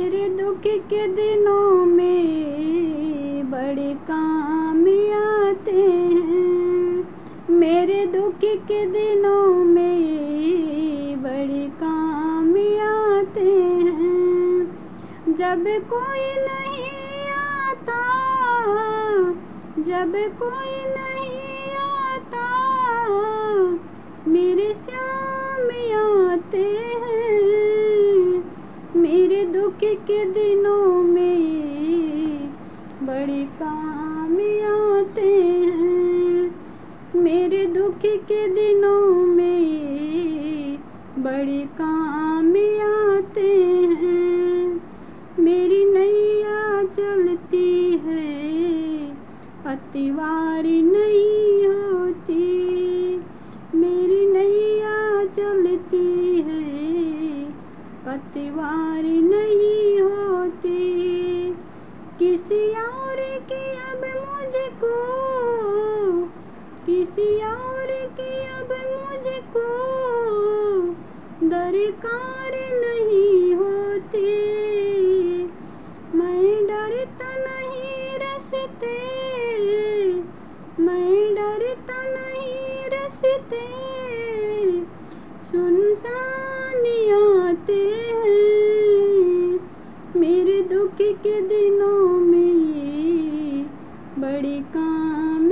मेरे दुख के दिनों में बड़े काम आते हैं। मेरे दुख के दिनों में बड़े काम आते हैं। जब कोई नहीं आता, जब कोई नहीं आता, मेरे श्याम आते हैं। मेरे दुख के दिनों में बड़े काम आते हैं। मेरे दुख के दिनों में बड़े काम आते हैं। मेरी नैया चलती है, पतवार नहीं होती। मेरी नैया चलती है, पतवार नहीं होती। किसी और की अब मुझको, किसी और की अब मुझको दरकार नहीं होती। मैं डरता नहीं रस्ते, मैं डरता नहीं रस्ते, सुनसान आते हैं। मेरे दुख के दिनों में बड़े काम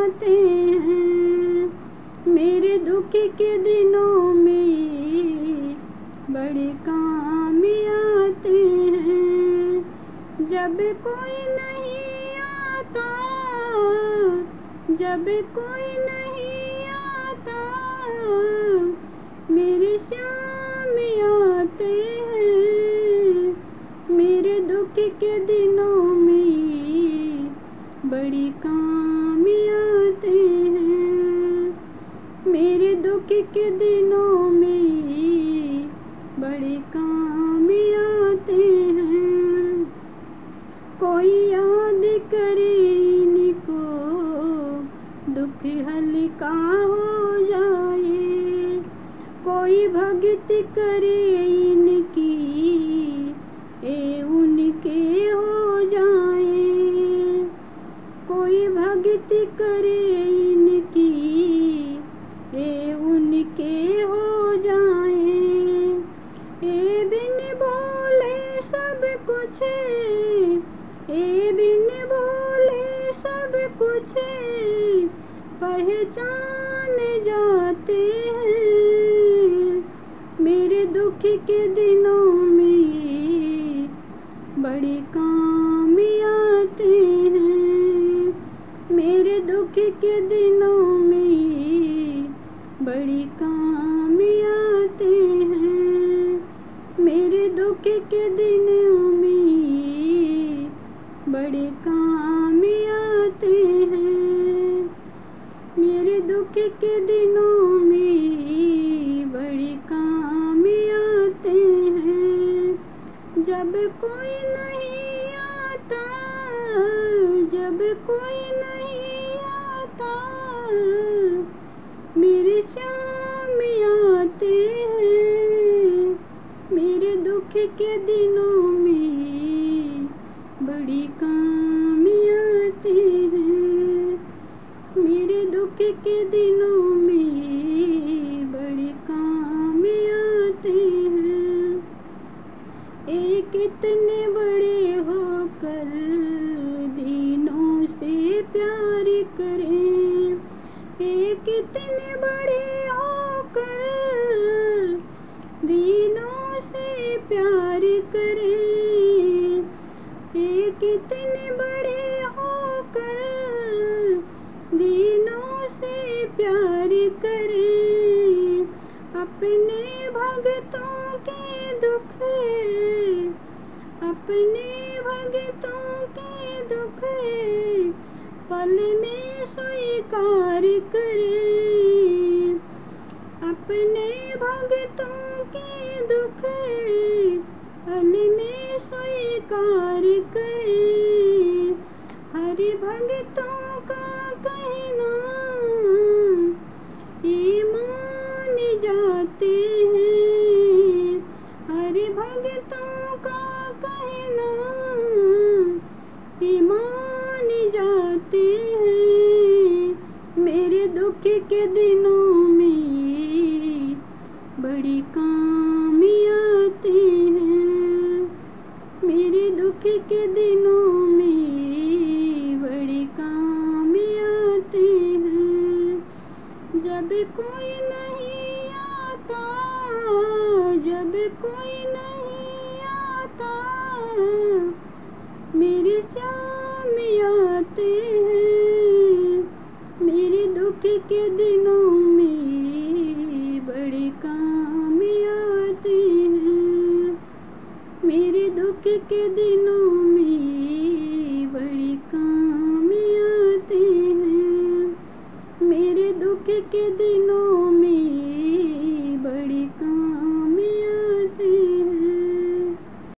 आते हैं। मेरे दुख के दिनों में बड़े काम आते हैं। जब कोई नहीं आता, जब कोई नहीं आता, मेरे श्याम आते हैं। मेरे दुख के दिनों में बड़ी काम आते हैं। मेरे दुख के दिनों में बड़े काम आते हैं। कोई याद करे इनको, दुख हल्का हो जाए। कोई भक्ति करे इनकी, ए उनके हो जाए। कोई भक्ति करे इनकी, ए उनके हो जाए। ए बिन बोले सब कुछ, ए बिन बोले सब कुछ पहचान जाते हैं। मेरे दुख के दिनों में बड़े काम आते हैं। मेरे दुख के दिनों में बड़े काम आते हैं। मेरे दुख के दिनों में बड़े काम आते हैं। मेरे दुख के दिनों में बड़े काम आते हैं। जब कोई नहीं आता, जब कोई नहीं आता, मेरे श्याम आते हैं। मेरे दुख के दिनों में बड़ी काम आते हैं। मेरे दुख के दिनों में बड़े काम आते हैं। एक इतने बड़े होकर दीनों से प्यार करें। एक इतने बड़े होकर दीनों से प्यार करें। एक इतने बड़े होकर दीनों से प्यार करें। अपने भक्तों के दुख, अपने भक्तों के दुख पल में स्वीकार करें। अपने भक्तों के दुख पल में स्वीकार करें। हरि भक्तों का कहना ईमान जाते हैं। हरि भक्तों का कहना ईमान जाते हैं। मेरे दुख के दिनों में बड़ी काम आते हैं। मेरे दुख के दिनों में बड़ी काम आते हैं। जब कोई नहीं आता, जब कोई नहीं आता, मेरे श्याम आते हैं। मेरे दुख के दिनों में बड़े काम आते हैं। मेरे दुख के दिनों